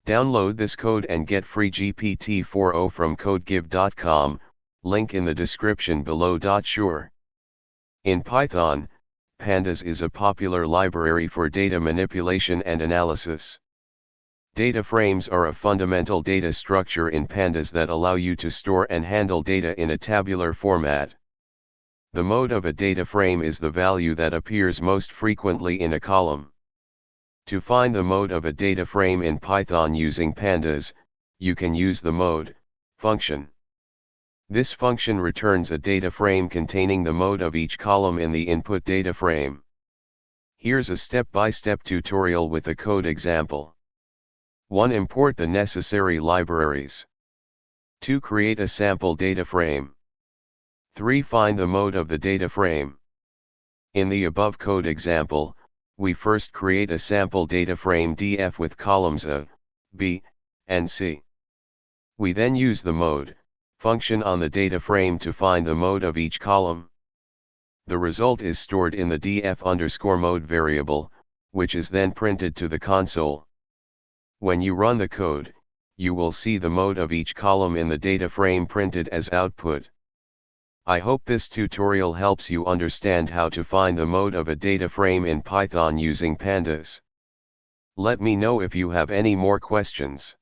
Download this code and get free GPT-4o from codegive.com, link in the description below. Sure. In Python, pandas is a popular library for data manipulation and analysis. Data frames are a fundamental data structure in pandas that allow you to store and handle data in a tabular format. The mode of a data frame is the value that appears most frequently in a column. To find the mode of a data frame in Python using pandas, you can use the mode function. This function returns a data frame containing the mode of each column in the input data frame. Here's a step-by-step tutorial with a code example. 1. Import the necessary libraries. 2. Create a sample data frame. 3. Find the mode of the data frame. In the above code example, we first create a sample data frame df with columns A, B, and C. We then use the mode function on the data frame to find the mode of each column. The result is stored in the df_mode variable, which is then printed to the console. When you run the code, you will see the mode of each column in the data frame printed as output. I hope this tutorial helps you understand how to find the mode of a data frame in Python using pandas. Let me know if you have any more questions.